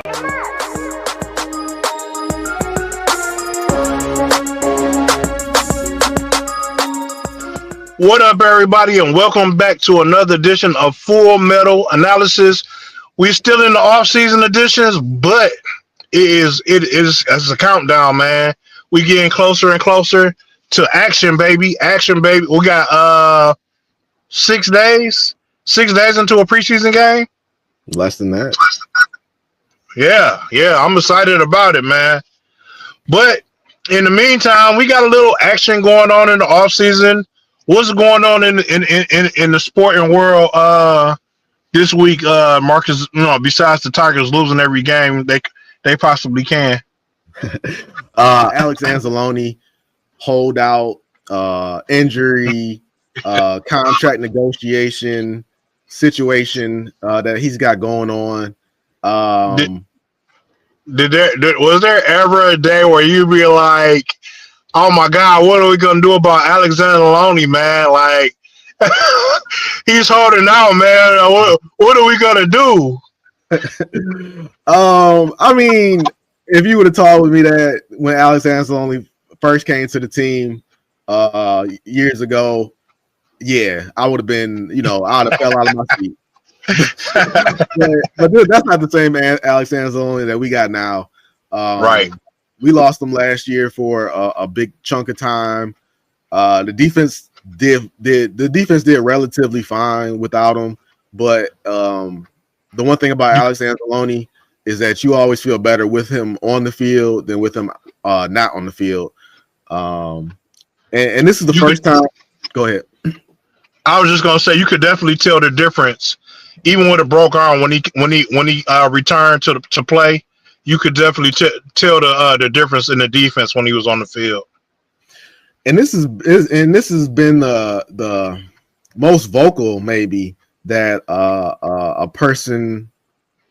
What up, everybody, and welcome back to another edition of Full Metal Analysis. We're still in the off-season editions, but it is as a countdown, man. We getting closer and closer to action, baby. Action, baby. We got 6 days into a preseason game. Less than that. Yeah, I'm excited about it, man. But in the meantime, we got a little action going on in the off-season. What's going on in the sporting world this week, Marcus? Besides the Tigers losing every game they possibly can. Alex Anzalone holdout, injury, contract negotiation situation that he's got going on. Was there ever a day where you be like, oh my God, what are we gonna do about Alex Anzalone, man? Like, he's holding out, man. What are we gonna do? I mean, if you would have told me that when Alex Anzalone first came to the team years ago, yeah, I would have been, I would have fell out of my seat. but dude, that's not the same Alex Anzalone that we got now. Right. We lost them last year for a big chunk of time. The defense did relatively fine without him, but the one thing about Alex Anzalone is that you always feel better with him on the field than with him not on the field. And this is the first time. Go ahead. I was just gonna say you could definitely tell the difference, even with a broke arm when he returned to play. You could definitely tell the difference in the defense when he was on the field. And this has been the most vocal maybe that a person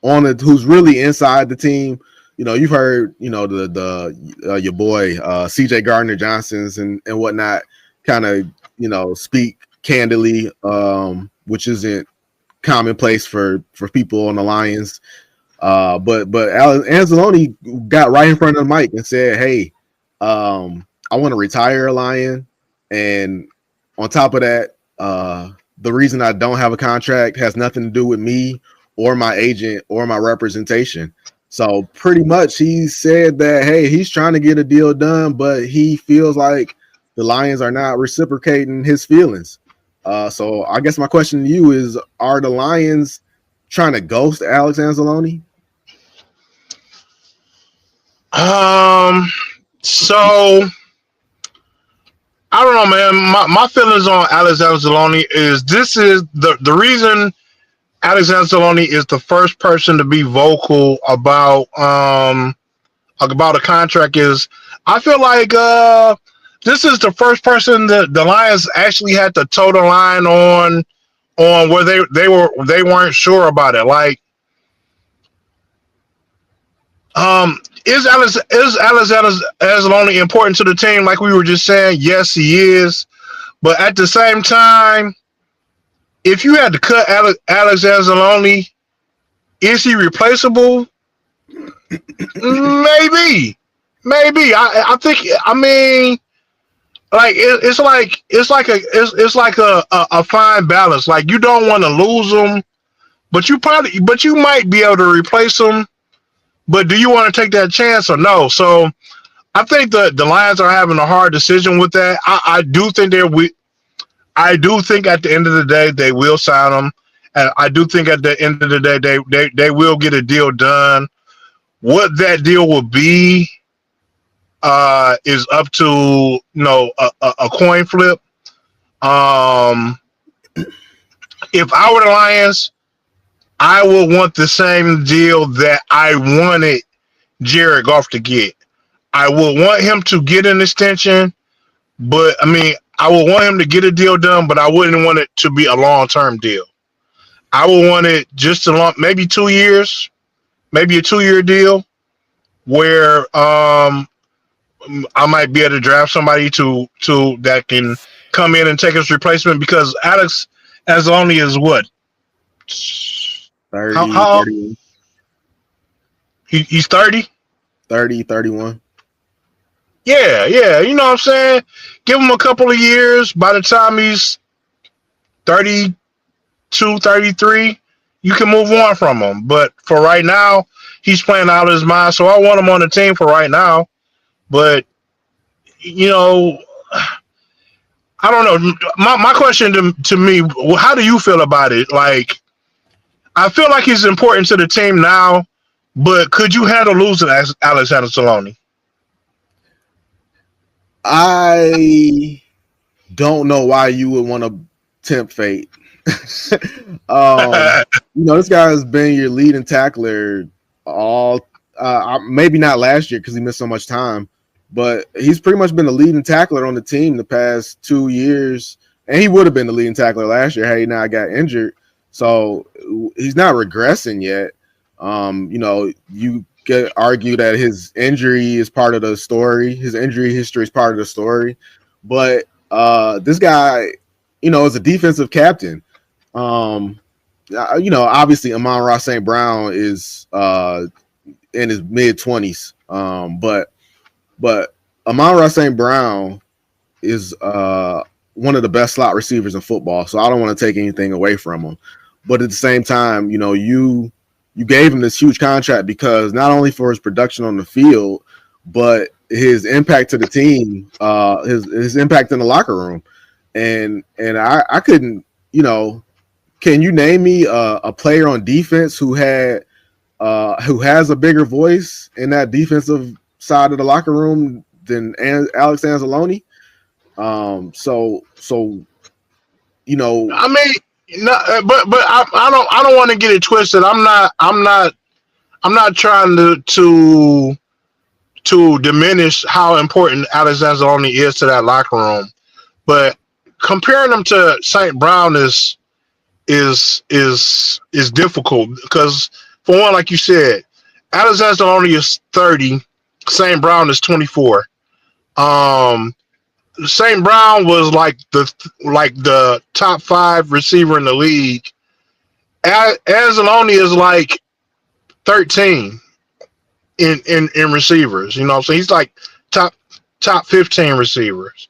on it who's really inside the team. You've heard the your boy CJ Gardner-Johnson's and whatnot kind of speak candidly, which isn't commonplace for people on the Lions. But Anzalone got right in front of the mic and said, "Hey, I want to retire a Lion, and on top of that, the reason I don't have a contract has nothing to do with me or my agent or my representation." So pretty much, he said that he's trying to get a deal done, but he feels like the Lions are not reciprocating his feelings. So I guess my question to you is: are the Lions trying to ghost Alex Anzalone? So I don't know, man. My feelings on Alex Anzalone is this is the reason Alex Anzalone is the first person to be vocal about a contract is I feel like this is the first person that the Lions actually had to toe the line on where they weren't sure about it. Like, is Alex Anzalone important to the team? Like we were just saying, yes, he is. But at the same time, if you had to cut Alex Anzalone, is he replaceable? Maybe. I think. I mean, like it's like a fine balance. Like you don't want to lose him, but you might be able to replace him. But do you want to take that chance or no? So I think the Lions are having a hard decision with that. I do think I do think at the end of the day they will sign him, and I do think at the end of the day they will get a deal done. What that deal will be is up to a coin flip. If I were the Lions, I would want the same deal that I wanted Jared Goff to get. I would want him to get an extension, but I mean, I would want him to get a deal done, but I wouldn't want it to be a long-term deal. I would want it just maybe 2 years, maybe a 2-year deal where I might be able to draft somebody to that can come in and take his replacement because Alex Anzalone is what? 30, how 30. He's 30. 30, 31. Yeah, yeah. You know what I'm saying? Give him a couple of years. By the time he's 32, 33, you can move on from him. But for right now, he's playing out of his mind. So I want him on the team for right now. But, you know, I don't know. My question to me, how do you feel about it? Like, I feel like he's important to the team now, but could you handle losing Alex Anzalone? I don't know why you would want to tempt fate. um, this guy has been your leading tackler all, maybe not last year because he missed so much time, but he's pretty much been the leading tackler on the team the past 2 years, and he would have been the leading tackler last year had he not got injured. So he's not regressing yet. You could argue that his injury is part of the story. His injury history is part of the story, but this guy, is a defensive captain. Obviously Amon-Ra St. Brown is in his mid-20s. But Amon-Ra St. Brown is one of the best slot receivers in football, so I don't want to take anything away from him. But at the same time, you gave him this huge contract because not only for his production on the field, but his impact to the team, his impact in the locker room. And I couldn't, can you name me a player on defense who has a bigger voice in that defensive side of the locker room than Alex Anzalone? So I mean, no, but I don't want to get it twisted. I'm not trying to diminish how important Alex Anzalone is to that locker room, but comparing him to St. Brown is difficult because, for one, like you said, Alex Anzalone is 30, St. Brown is 24. Um, St. Brown was like the top 5 receiver in the league. Anzalone is like 13 in receivers. You know what I'm saying? He's like top 15 receivers.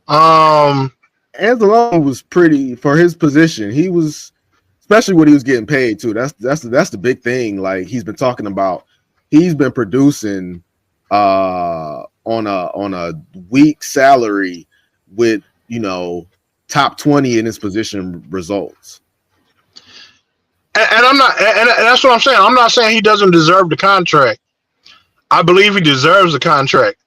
Um, Anzalone was pretty for his position. He was, especially what he was getting paid too. That's the big thing. Like he's been talking about, he's been producing on a weak salary with top 20 in his position results. and I'm not, and that's what I'm saying. I'm not saying he doesn't deserve the contract. I believe he deserves the contract.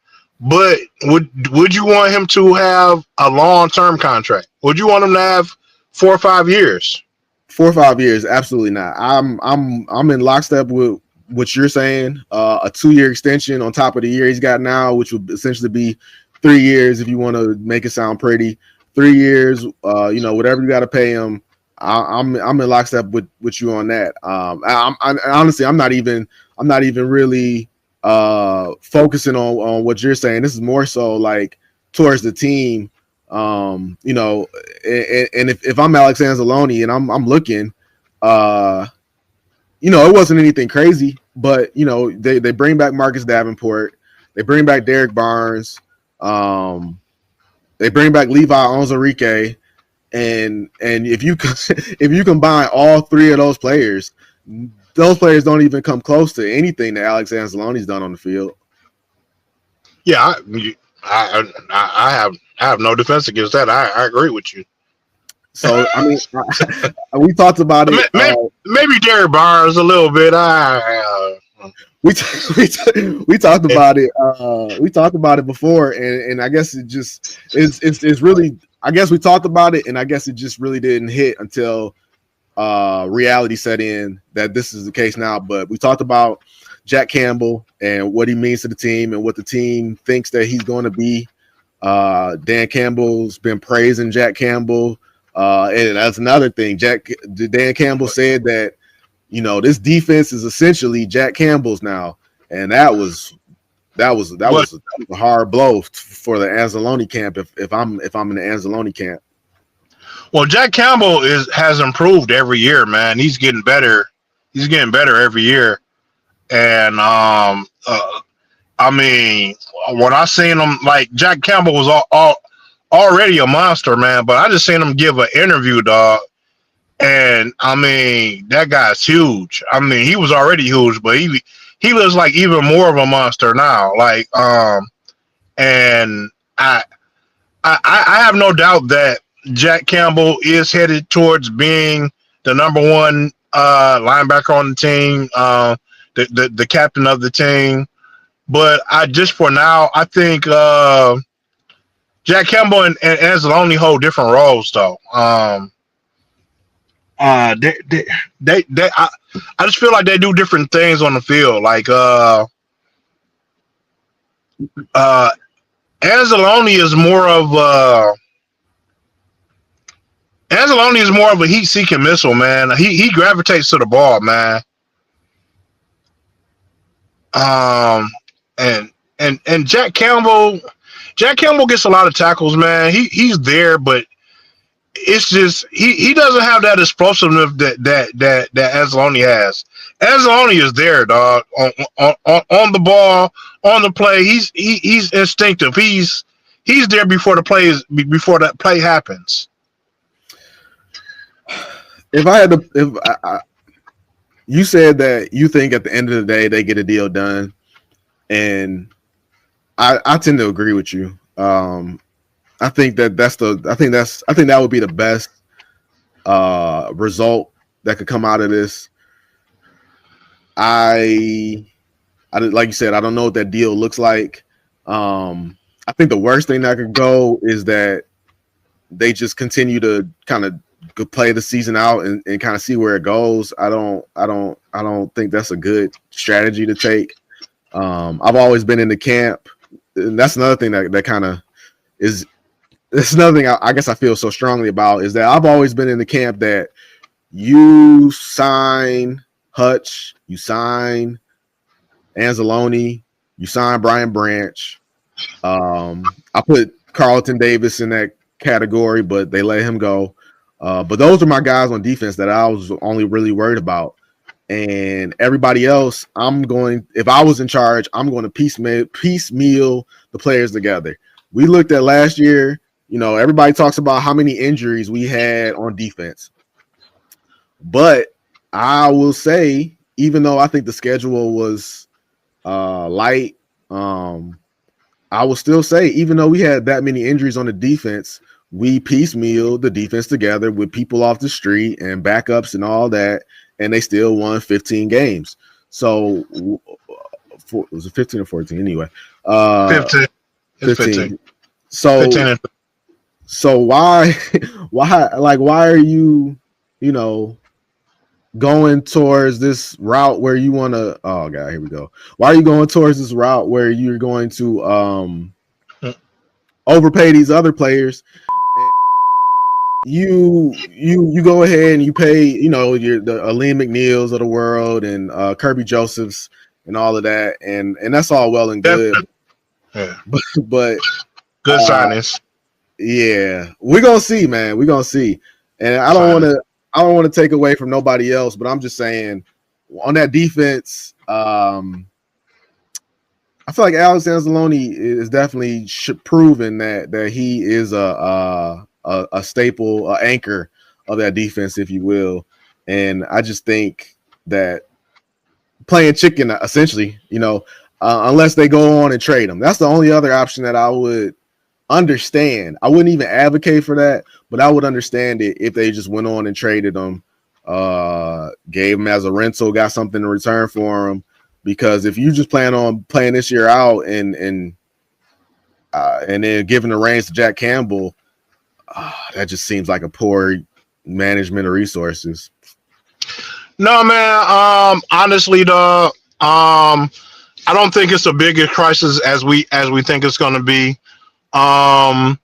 But would you want him to have a long-term contract? Would you want him to have 4 or 5 years? 4 or 5 years, absolutely not. I'm in lockstep with what you're saying. A 2-year extension on top of the year he's got now, which would essentially be 3 years if you want to make it sound pretty. 3 years, whatever you got to pay him. I'm in lockstep with you on that. Honestly, I'm not even really focusing on what you're saying. This is more so like towards the team. And if I'm Alex Anzalone and I'm looking, it wasn't anything crazy, but they bring back Marcus Davenport, they bring back Derek Barnes, they bring back Levi Onwuzurike, and if you combine all 3 of those players don't even come close to anything that Alex Anzalone's done on the field. Yeah, I have no defense against that. I agree with you. So I mean, we talked about it. Maybe Derek Barnes a little bit. We talked about it. We talked about it before, and I guess it's really. I guess we talked about it, and I guess it just really didn't hit until reality set in that this is the case now. But we talked about Jack Campbell and what he means to the team and what the team thinks that he's going to be. Dan Campbell's been praising Jack Campbell, and that's another thing. Dan Campbell said that this defense is essentially Jack Campbell's now, and that was a hard blow for the Anzalone camp. If I'm in the Anzalone camp. Well, Jack Campbell has improved every year, man. He's getting better. He's getting better every year. and I mean, when I seen him, like Jack Campbell was already a monster, man. But I just seen him give an interview, dog. And I mean, that guy's huge. I mean, he was already huge, but he looks like even more of a monster now. Like, and I I have no doubt that Jack Campbell is headed towards being the number one linebacker on the team, the captain of the team. But I just for now, I think Jack Campbell and Anzalone hold different roles, though. Uh, they, they, I just feel like they do different things on the field. Like uh, Anzalone is more of Anzalone is more of a heat-seeking missile, man. He gravitates to the ball, man. Um, and Jack Campbell gets a lot of tackles, man. He's there, but it's just he doesn't have that explosiveness that Anzalone has. Anzalone is there, dog, on the ball, on the play. He's instinctive. He's there before that play happens. If I had to, if you said that you think at the end of the day they get a deal done, and I tend to agree with you. I think that would be the best result that could come out of this. I like you said, I don't know what that deal looks like. I think the worst thing that could go is that they just continue to kind of play the season out and kind of see where it goes. I don't think that's a good strategy to take. I've always been in the camp, and that's another thing that kind of is. That's another thing I guess I feel so strongly about is that I've always been in the camp that you sign Hutch, you sign Anzalone, you sign Brian Branch. I put Carlton Davis in that category, but they let him go. But those are my guys on defense that I was only really worried about. And everybody else, if I was in charge, I'm going to piecemeal the players together. We looked at last year, everybody talks about how many injuries we had on defense. But I will say, even though I think the schedule was light, I will still say, even though we had that many injuries on the defense, we piecemealed the defense together with people off the street and backups and all that, and they still won 15 games. So was it 15 or 14 anyway? 15. It's 15. So 15. So why are you, going towards this route where you want to? Oh God, here we go. Why are you going towards this route where you're going to overpay these other players? You go ahead and you pay, the Aleem McNeils of the world and Kirby Josephs and all of that, and that's all well and good. Yeah. But good signings. Yeah, we're gonna see, man. We're gonna see, and I don't want to take away from nobody else, but I'm just saying on that defense, I feel like Alex Anzalone is definitely proven that he is a staple, anchor of that defense, if you will. And I just think that playing chicken, essentially, unless they go on and trade him, that's the only other option that I would understand. I wouldn't even advocate for that, but I would understand it if they just went on and traded him, gave him as a rental, got something in return for him. Because if you just plan on playing this year out and then giving the reins to Jack Campbell, that just seems like a poor management of resources. No, man. Honestly, though, I don't think it's a bigger crisis as we think it's going to be. The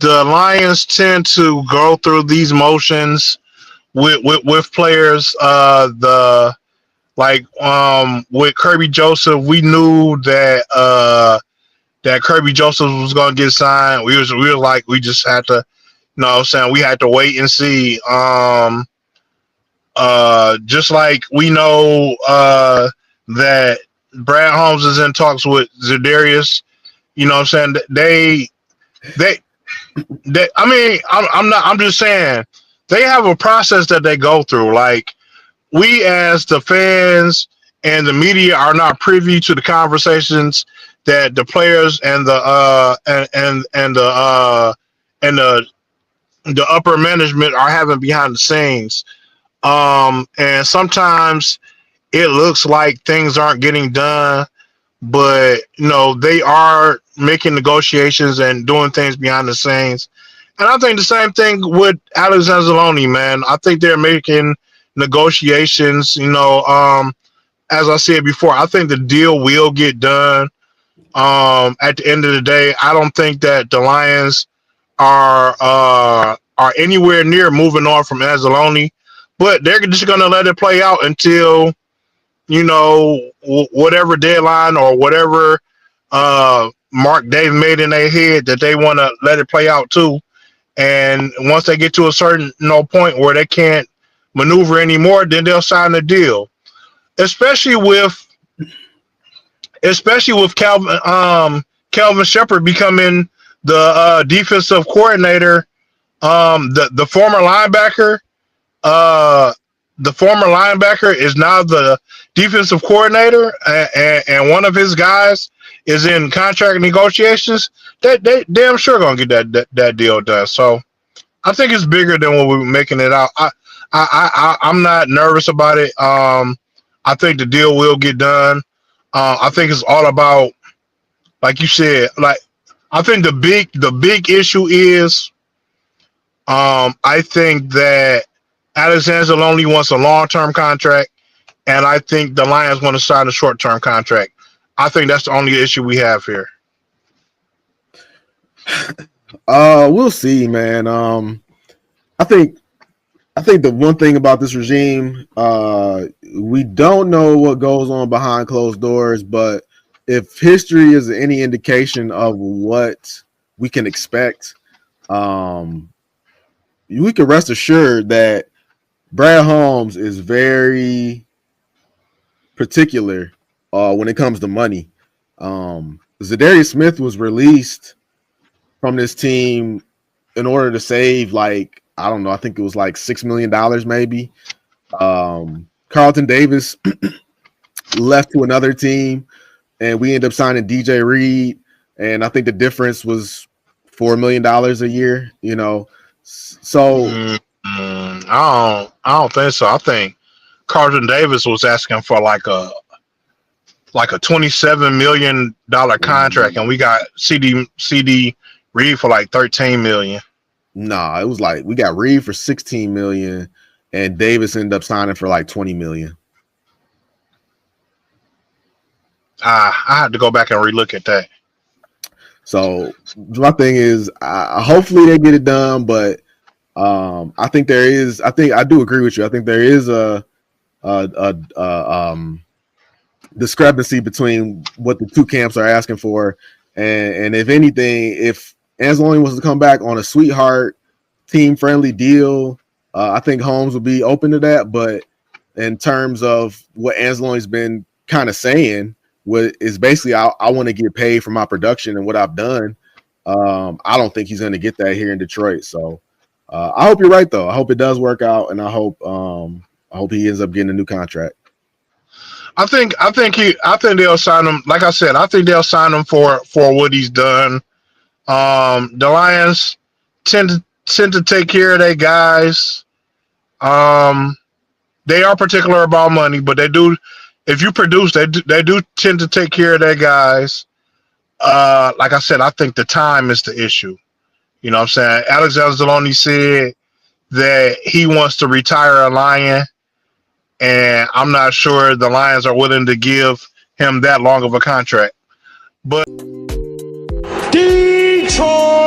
Lions tend to go through these motions with players. With Kirby Joseph, we knew that Kirby Joseph was going to get signed. We were like, we just had to, we had to wait and see. Just like we know that Brad Holmes is in talks with Za'Darius. You know what I'm saying? They I mean, I'm not. I'm just saying they have a process that they go through. Like we, as the fans and the media, are not privy to the conversations that the players and the and the upper management are having behind the scenes. And sometimes it looks like things aren't getting done, but they are making negotiations and doing things behind the scenes. And I think the same thing with Alex Anzalone, man. I think they're making negotiations. As I said before, I think the deal will get done. At the end of the day, I don't think that the Lions are anywhere near moving on from Anzalone, but they're just going to let it play out until whatever deadline or whatever mark they've made in their head that they want to let it play out too. And once they get to a certain point where they can't maneuver anymore, then they'll sign the deal. Especially with Calvin Shepard becoming the defensive coordinator. The former linebacker, uh, is now the defensive coordinator, and one of his guys is in contract negotiations. They damn sure gonna get that deal done. So I think it's bigger than what we're making it out. I'm not nervous about it. I think the deal will get done. I think it's all about, like you said, like I think the big issue is, I think that Alex Anzalone wants a long-term contract, and I think the Lions want to sign a short-term contract. I think that's the only issue we have here. We'll see, man. I think the one thing about this regime, we don't know what goes on behind closed doors, but if history is any indication of what we can expect, we can rest assured that Brad Holmes is very particular when it comes to money. Za'Darius Smith was released from this team in order to save, like, I don't know, I think it was like $6 million maybe. Carlton Davis left to another team, and we ended up signing DJ Reed, and I think the difference was $4 million a year, So I don't think so. I think Carlton Davis was asking for like a $27 million contract, and we got CD Reed for like 13 million. nah, it was like we got Reed for 16 million and Davis ended up signing for like 20 million. I had to go back and relook at that. So my thing is, hopefully they get it done, but I think I do agree with you. I think there is a discrepancy between what the two camps are asking for, and if anything, if Anzalone was to come back on a sweetheart, team-friendly deal, I think Holmes would be open to that. But in terms of what Anzalone's been kind of saying, what is basically, I want to get paid for my production and what I've done. I don't think he's going to get that here in Detroit. So I hope you're right, though. I hope it does work out, and I hope he ends up getting a new contract. I think they'll sign him. Like I said, I think they'll sign him for what he's done. The Lions tend to take care of their guys. They are particular about money, but they do. If you produce, they do tend to take care of their guys. Like I said, I think the time is the issue. You know what I'm saying? Alex Anzalone said that he wants to retire a Lion, and I'm not sure the Lions are willing to give him that long of a contract. But Detroit